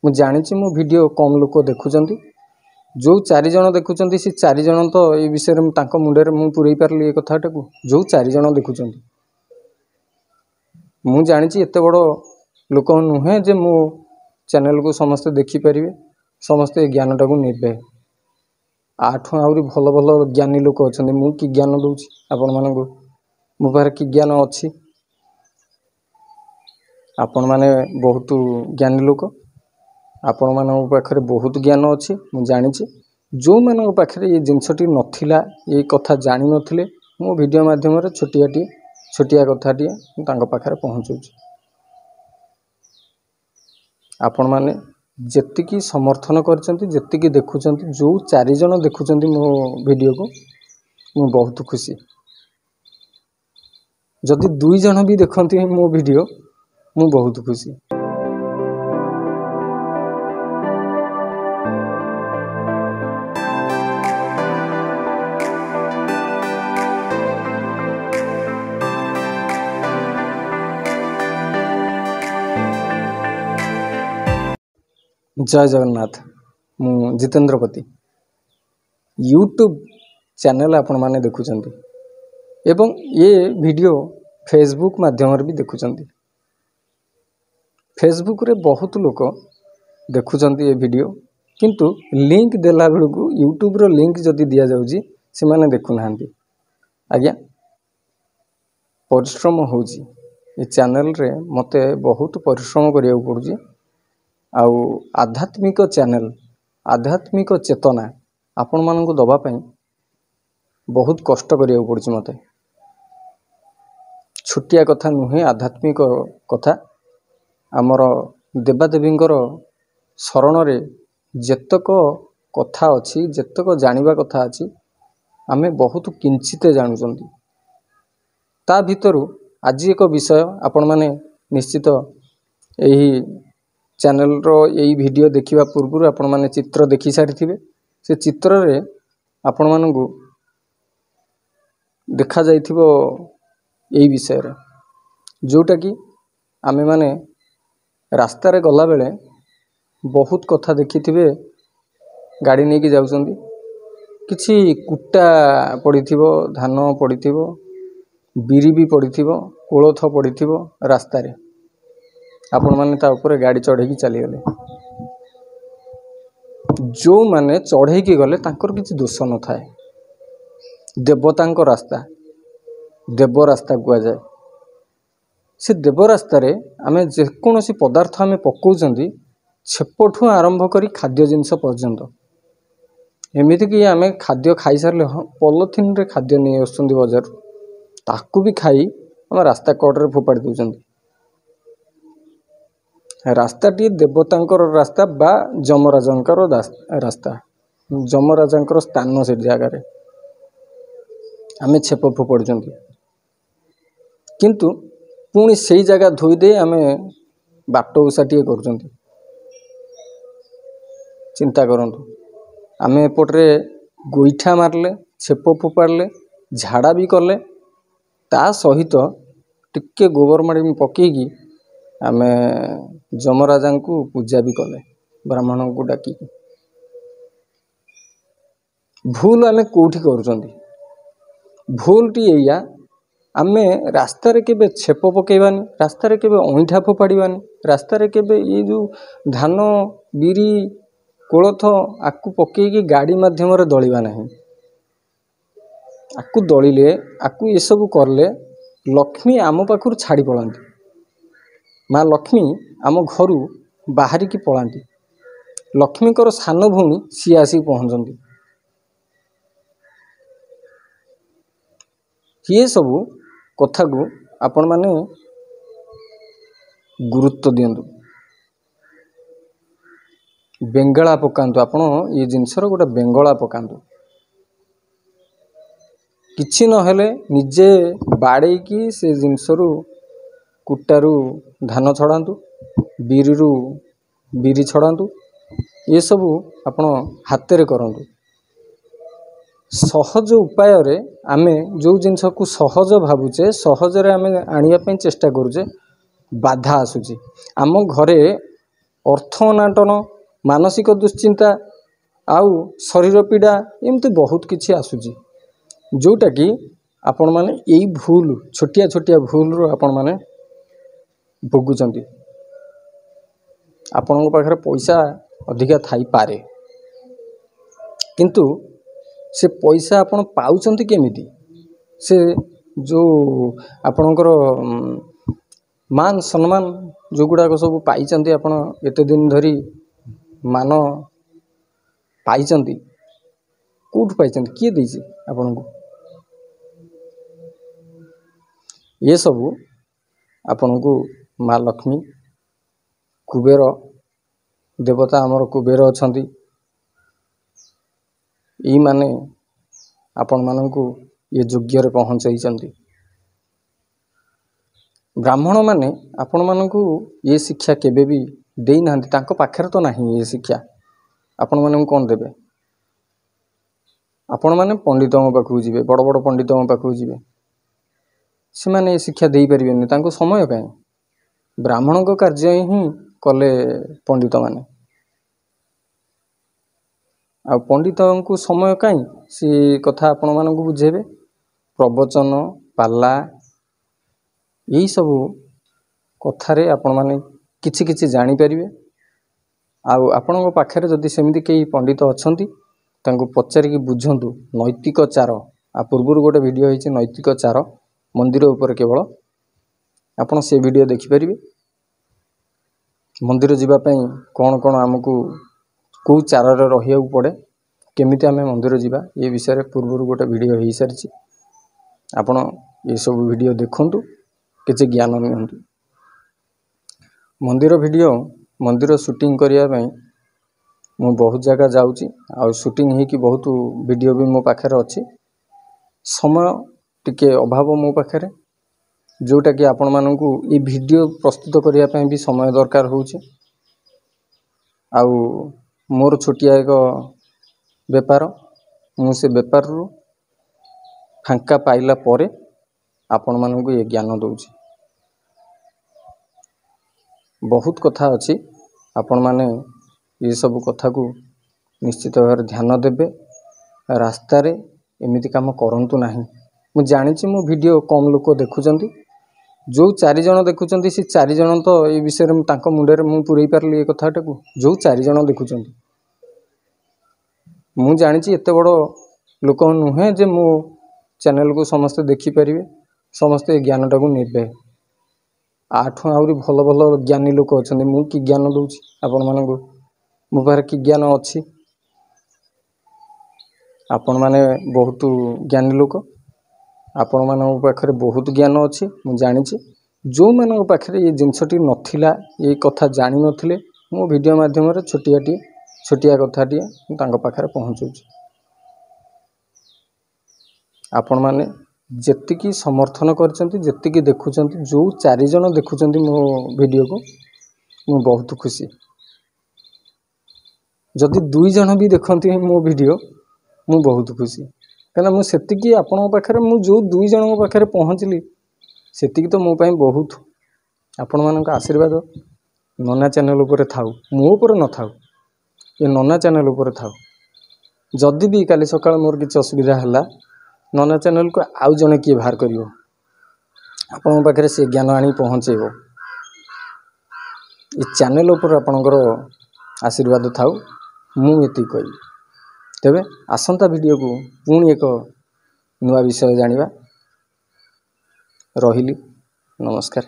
मु जानी मो वीडियो कम लोक देखुंत जो 4 जन देखुंत से 4 जन तो ये विषय में मुंडे मुझे पूरे पार्ली ये कथाटा को जो 4 जन देखुंत मु जानी एत बड़ लोक नुहे जे मो चैनल को समस्ते देखिपारे समस्ते ज्ञानटा को नेबे आठू आहरी भल भल ज्ञानी लोक अच्छा मु कि ज्ञान दूची आपण मानक मो पाखे कि ज्ञान अच्छी आपण माने बहुत ज्ञानी लोक आपण मान पाखे बहुत ज्ञान अच्छी मु जानी जो मान पाखे ये जिनसटी नथिला ये कथा जानी नथिले मो वीडियो माध्यम छोटिया कथाटी पाखे पहुँचुची आपण माने जेतिकी समर्थन करछंती जेतिकी देखुछंती जो 4 जन देखुछंती मो वीडियो को मु बहुत खुशी जदि 2 जन भी देखंती मो वीडियो मु बहुत खुशी। जय जगन्नाथ मु जितेंद्रपति यूट्यूब चैनल आपण माने देखुचंती एवं ये वीडियो फेसबुक माध्यम भी देखुचंती फेसबुक रे बहुत लोक देखुचंती ये वीडियो किंतु लिंक देला बेलू को यूट्यूब रो लिंक जदि दिया जाउजी से माने देखु नाहंती आज्ञा परिश्रम होउची ये चैनल रे मते बहुत परिश्रम करिया पड़ुची आउ आध्यात्मिक चैनल आध्यात्मिक चेतना आपण मानक दबा पई बहुत कष्ट करिया पड़ुची मते छोटिया कथा नुहे आध्यात्मिक कथा आमर देवादेवींकर शरण रे जेतक कथा अच्छी जेतक जानिबा कथा अच्छी आमे बहुत किंचित जानुचंती ता भितरु आज एक विषय आपण माने निश्चित यही चैनल रो यही वीडियो देखिबा पूर्व आपण माने चित्र देखि सारी थिबे से चित्र रे आपण मानकु देखा जाइथिबो यही विषय रे जोटा कि आमे माने रास्ता रे गला बेले बहुत कथा देखि थिबे गाड़ी नहीं कि जाउचंदी किछि कुटा पड़िथिबो धान पड़िथिबो बिरी भी पड़िथिबो कोलथ पड़िथिबो रास्ता रे आपण माने ता ऊपर गाड़ी चढ़े की चली गले जो माने चढ़े की गले तांकर किछि दोष न थाए देवतांको रास्ता देव रास्ता गुआ जाए से देव रास्ता रे आमे जे कोनोसी पदार्थ आमे पकोचंदी छेपठू आरंभ करी खाद्य जिंस पर्यंत एमिति कि आमे खाद्य खाई सारले पॉलिथिन रे खाद्य नहीं आसुंदी बाजार ताकू भी खाई हम रास्ता कट रे फोपाड़ी दउचंदी रास्ताटी देवतांकर रास्ता बा जमराजंकर रास्ता जमराजंकर स्थान से जगार आमे छेप फोपाड़ुचंती किंतु पुणी से जगह धोई दे आमे बाट उषाटी करुचंती चिंता करंतु आमे एपटे गोईठा मारले छेप फोपाड़ले झाड़ा भी कले ता सहित टिके गोबर माड़ी पकईकी आमे जमराजा को पूजा भी कले ब्राह्मण को डाकी भूल आमे कोठी करूचंदी भूल टी एया आमे रास्ता रे केबे छेप पकेबानी रास्ता रे केबे ओइठा फोपाड़ीबानी रास्ता रे केबे ये जो धान बिरी कोलथ आकु पकेकी गाड़ी माध्यम रे दलिबा नाही आकु दलिले आकु ये सब करले लक्ष्मी आम पाखुर छाड़ी पड़ांती माँ लक्ष्मी आम घर बाहर की पलांती लक्ष्मीकर सान भूमि सी आसिक पहुँचती ये सब कथा को आपण माने गुरुत्व दियंतु बेंगला पकांतु आपण ये जिनसर गोटे बेंगला पकांतु किछि नहेले निजे बाड़े की से जिनसरू कुटारू धान छड़ातु बिरीरू बिरी छड़ातु ये सबू आपण हाथ रे करंतु सहज उपाय रे आमे जो जिनस को सहज भावुचे सहज रे आमे आनिया पे चेष्टा करूचे बाधा आसुची आम घरे अर्थ अनाटन मानसिक दुश्चिंता आउ शरीर पीड़ा एमती बहुत किछि आसुची जोटा कि आपण माने यही भूल छोटिया छोटिया भूल रो आपण माने भोगुचंती। आपण पाखरे पैसा अधिका थाई पारे किंतु से पैसा आपण पाउचंती केमिति से जो आपणकर मान सम्मान जो गुड़ाक सब पाइचंती आपण एते दिन धरी मान पाइचंती कोठ पाइचंती किए देइछि आपण को ये सब आपण को माँ लक्ष्मी कुबेर देवता आमर कुबेर अछंती ई माने आपण माननकु ये योग्य रे पहुंचाइचंती। ब्राह्मण माने आपण माननकु ये शिक्षा केबे भी देई नांती तांको पाखरे तो नाही ये शिक्षा आपण माने कोन देबे आपण माने पंडितों पाखु जिवे बड़ बड़ पंडितों पाखु जिवे से माने ये शिक्षा देई परिबेनी तांको समय काई ब्राह्मण को कार्य ही कले पंडित माने आ पंडितों को समय काई से कथा आपण माननकु बुझेबे प्रवचन पाला यही सब कथारे आपण माने किछि किछि जानि परिबे। आउ आपण पाखरे जदि सेमिति केही पंडित अछंती तांको पचारि कि बुझंतु नैतिक चार आ पूर्वरु गोटे वीडियो हिची नैतिक चार मंदिर ऊपर केवल आपण से वीडियो देखि परिबे। मंदिर जीवा पई कोन कोन हमकु को चार रे रहिया पड़े केमिति आमे मंदिर जीवा ये विषय रे पूर्वरु गोटे वीडियो हिई सारिछि आपण ये सब वीडियो देखंतु किछि ज्ञान नियंतु। मंदिर वीडियो मंदिर शूटिंग करिया पई मु बहुत जगह जाउची आ शूटिंग ही कि बहुत वीडियो भी मो पाखरे अछि समय टिके अभाव मो पाखरे जोटा कि आपण माननकु ई वीडियो प्रस्तुत करिया पई भी समय दरकार होउची। आउ मोर छोटिया एक व्यापार मु से व्यापार रु फांका पाइला परे आपण माननकु ये ज्ञान दउची। बहुत कथा अछि आपण माने ये सब कथा को निश्चित भाव ध्यान देबे रास्ता रे एमिति काम करंतु नाही। मु जानिछि मो वीडियो कम लोक देखुचंती जो 4 जण देखुचंती से 4 जण तो ए विषय रे तांको मुंडे रे मु पुरई पारली ए कथाटा को जो 4 जण देखुचंती मु जानिछि एते बड़ लोक नुहे जे मो चैनल को समस्त देखि परिबे समस्त ज्ञानटा को नेबे आठो आउरी भल भल ज्ञानी लोक अछंती मु कि ज्ञान दउछि आपण माननकु मो पारे कि ज्ञान अछि आपण माने बहुत ज्ञानी लोक आपण मानक पाखरे बहुत ज्ञान अछि मु जानिछि जो मानक पाखरे ये जिंसटी नथिला ये कथा जानि नथिले मो वीडियो माध्यम रे छोटिया कथाटी तांको पाखरे पहुंचुछि। आपण माने जेतिकी समर्थन करचंती जेतिकी देखुचंती जो 4 जण देखुचंती मो वीडियो को मु बहुत खुशी जदि 2 जण भी देखंती मो वीडियो मु बहुत खुशी कना मु सेतिकी आपण पाखरे मु जो 2 जण पाखरे पहुंचली सेतिकी तो मो पई बहुत आपण मानक आशीर्वाद नन्ना चैनल ऊपर थाउ मो ऊपर न थाउ ये नन्ना चैनल ऊपर थाउ जदि भी काली सकाळ मोर किछ असुविधा हला नन्ना चैनल को आउ जने किए बाहर करियो आपण पाखरे से ज्ञान आनी पहुंचेबो ये चैनल ऊपर आपणकर आशीर्वाद थाउ मु एति कहि तेबे आसंता वीडियो को पुणी एक नुआ विषय जानिबा रहिली नमस्कार।